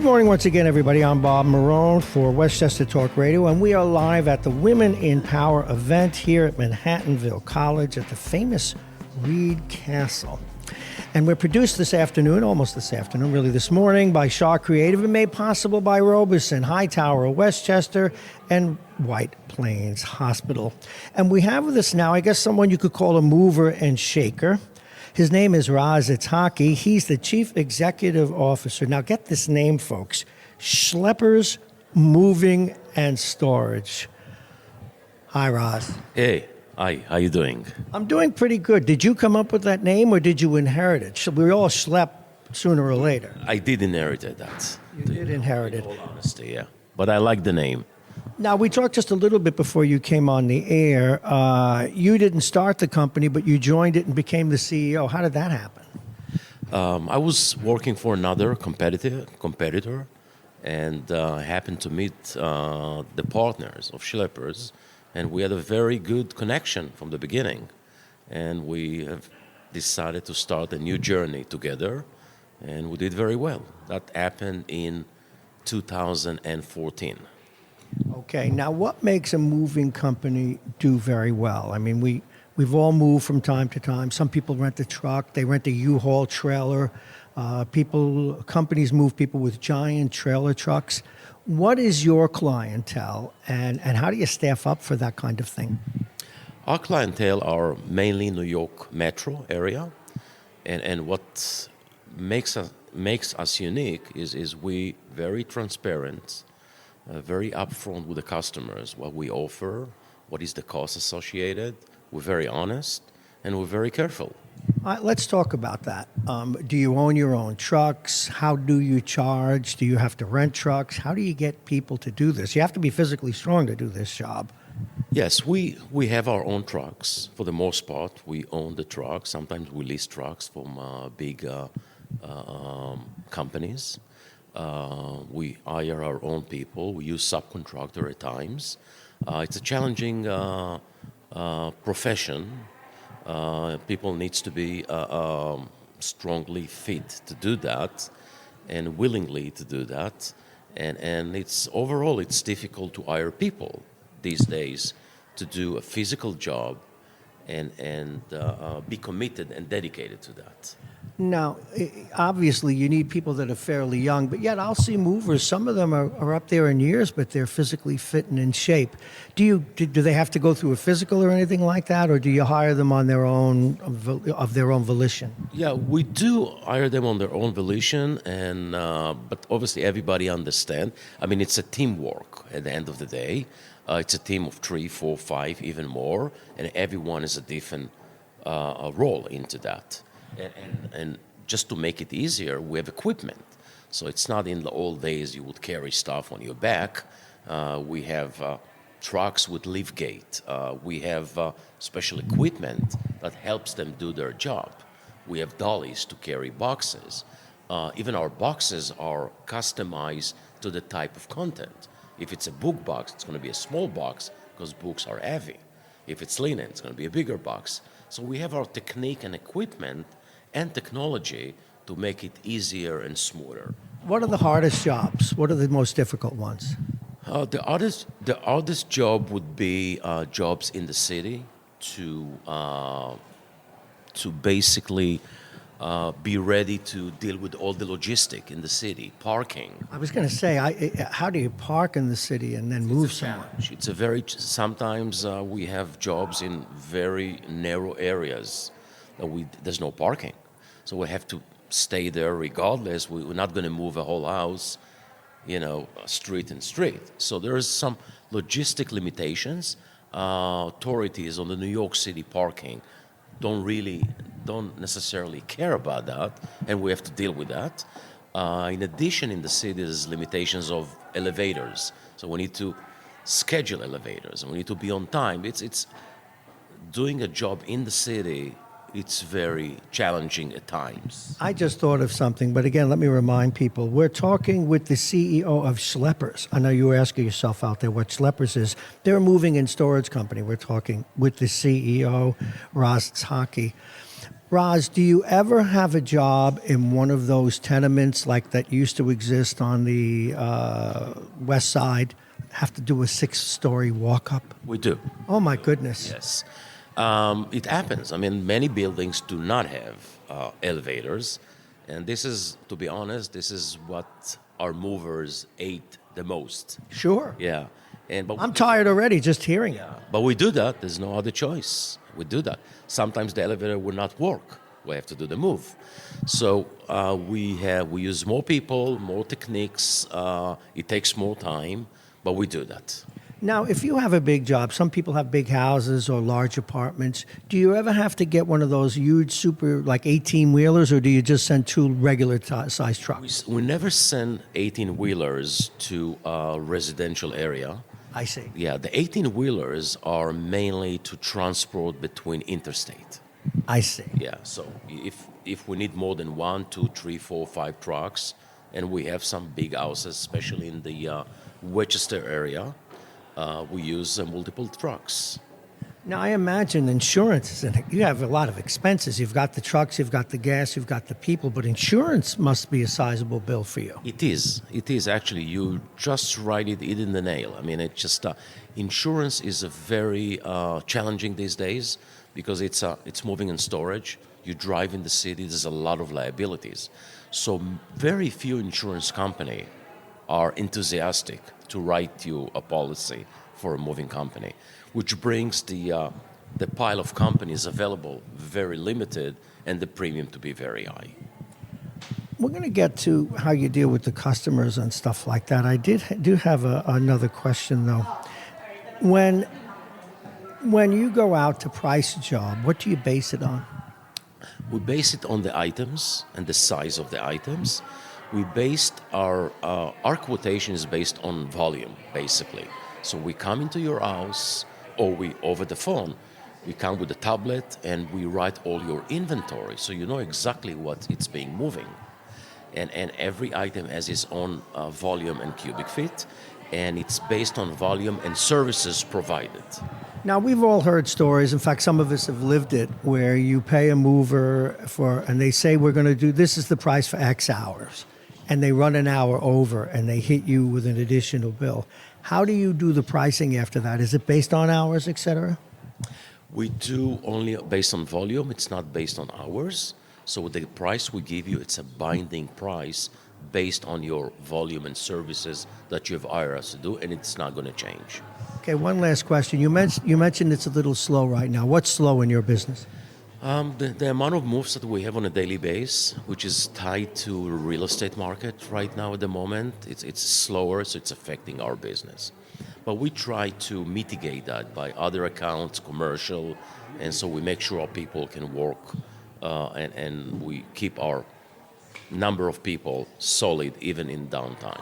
morning once again, everybody. I'm Bob Marone for Westchester Talk Radio, and we are live at the Women in Power event here at Manhattanville College at the famous Reed Castle. And we're produced this afternoon, almost this afternoon, really this morning, by Shaw Creative and made possible by Robeson, Hightower, Westchester, and White Plains Hospital. And we have with us now, I guess, someone you could call a mover and shaker. His name is Raz Itzhaki. He's the Chief Executive Officer. Now, get this name, folks. Schleppers Moving and Storage. Hi, Raz. Hey, hi. How you doing? I'm doing pretty good. Did you come up with that name, or did you inherit it? We all schlep sooner or later. I did inherit that. You did inherit it. In all honesty, yeah. But I like the name. Now, we talked just a little bit before you came on the air. You didn't start the company, but you joined it and became the CEO. How did that happen? I was working for another competitor, and happened to meet the partners of Schleppers, and we had a very good connection from the beginning. And we have decided to start a new journey together, and we did very well. That happened in 2014. Okay, now what makes a moving company do very well? I mean, we've all moved from time to time. Some people rent a truck, they rent a U-Haul trailer. Companies move people with giant trailer trucks. What is your clientele, and how do you staff up for that kind of thing? Our clientele are mainly New York metro area, and what makes us unique is we very transparent, very upfront with the customers, what we offer, what is the cost associated. We're very honest, and we're very careful. Let's talk about that. Do you own your own trucks? How do you charge? Do you have to rent trucks? How do you get people to do this? You have to be physically strong to do this job. Yes, we have our own trucks. For the most part, we own the trucks. Sometimes we lease trucks from big companies. We hire our own people. We use subcontractor at times. It's a challenging profession. People needs to be strongly fit to do that, and willingly to do that. And it's overall it's difficult to hire people these days to do a physical job and be committed and dedicated to that. Now, obviously, you need people that are fairly young, but yet I'll see movers. Some of them are up there in years, but they're physically fit and in shape. Do they have to go through a physical or anything like that, or do you hire them on their own of their own volition? Yeah, we do hire them on their own volition, and but obviously everybody understand. I mean, it's a teamwork at the end of the day. It's a team of 3, 4, 5, even more, and everyone is a different role into that. And just to make it easier, we have equipment. So it's not in the old days you would carry stuff on your back. We have trucks with lift gate. We have special equipment that helps them do their job. We have dollies to carry boxes. Even our boxes are customized to the type of content. If it's a book box, it's going to be a small box because books are heavy. If it's linen, it's going to be a bigger box. So we have our technique and equipment and technology to make it easier and smoother. What are the hardest jobs? What are the most difficult ones? The hardest job would be jobs in the city to basically be ready to deal with all the logistic in the city, parking. I was going to say, how do you park in the city and then move somewhere? It's a very sometimes we have jobs in very narrow areas that there's no parking, so we have to stay there regardless. We're not going to move a whole house, street and street. So there is some logistic limitations. Authorities on the New York City parking don't necessarily care about that, and we have to deal with that. In addition, in the city, there's limitations of elevators, so we need to schedule elevators, and we need to be on time. It's doing a job in the city. It's very challenging at times. I just thought of something, but again, let me remind people. We're talking with the CEO of Schleppers. I know you were asking yourself out there what Schleppers is. They're a moving and storage company. We're talking with the CEO, Raz Itzhaki. Roz, do you ever have a job in one of those tenements like that used to exist on the west side? Have to do a 6-story walk up? We do. Oh my goodness. Yes. It happens. I mean, many buildings do not have elevators. And this is, to be honest, this is what our movers ate the most. Sure. Yeah. But I'm tired already just hearing it. But we do that. There's no other choice. We do that. Sometimes the elevator will not work. We have to do the move. So we use more people, more techniques. It takes more time, but we do that. Now, if you have a big job, some people have big houses or large apartments. Do you ever have to get one of those huge, super, like 18-wheelers, or do you just send 2 regular size trucks? We never send 18-wheelers to a residential area. I see. Yeah, the 18-wheelers are mainly to transport between interstate. I see. Yeah, so if we need more than 1, 2, 3, 4, 5 trucks, and we have some big houses, especially in the Westchester area, we use multiple trucks. Now, I imagine insurance, you have a lot of expenses. You've got the trucks, you've got the gas, you've got the people, but insurance must be a sizable bill for you. It is. It is actually. You just write it in the nail. I mean, it just insurance is a very challenging these days because it's moving in storage. You drive in the city. There's a lot of liabilities. So very few insurance company are enthusiastic to write you a policy for a moving company, which brings the pile of companies available very limited and the premium to be very high. We're going to get to how you deal with the customers and stuff like that. I do have another question, though. When you go out to price a job, what do you base it on? We base it on the items and the size of the items. We based our quotation is based on volume, basically. So we come into your house, or we over the phone, we come with a tablet and we write all your inventory, so you know exactly what it's being moving. And every item has its own volume and cubic feet, and it's based on volume and services provided. Now, we've all heard stories, in fact, some of us have lived it, where you pay a mover and they say, we're going to do, this is the price for X hours. And they run an hour over and they hit you with an additional bill. How do you do the pricing after that? Is it based on hours, et cetera? We do only based on volume. It's not based on hours. So the price we give you, it's a binding price based on your volume and services that you've hired us to do, and it's not going to change. Okay, one last question. You mentioned it's a little slow right now. What's slow in your business? The amount of moves that we have on a daily basis, which is tied to real estate market right now at the moment, it's slower, so it's affecting our business. But we try to mitigate that by other accounts, commercial, and so we make sure our people can work, and we keep our number of people solid even in downtime.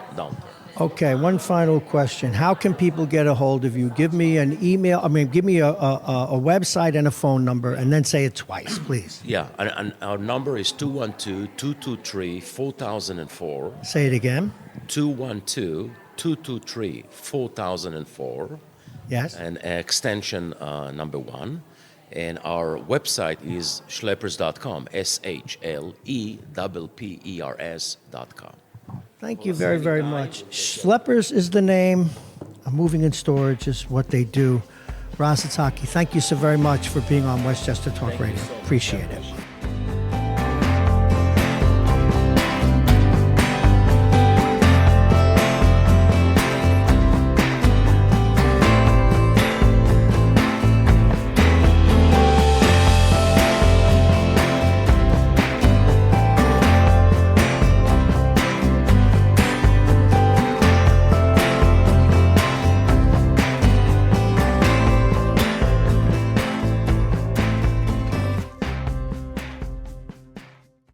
Okay, one final question. How can people get a hold of you? Give me an email, give me a website and a phone number, and then say it twice, please. Yeah, and our number is 212-223-4004. Say it again. 212-223-4004. Yes. And extension number 1. And our website is schleppers.com, SHLEPPERS.com. Thank you very, very much. Schleppers is the name. Moving and storage is what they do. Roz Hatzaki, thank you so very much for being on Westchester Talk Radio. Appreciate it.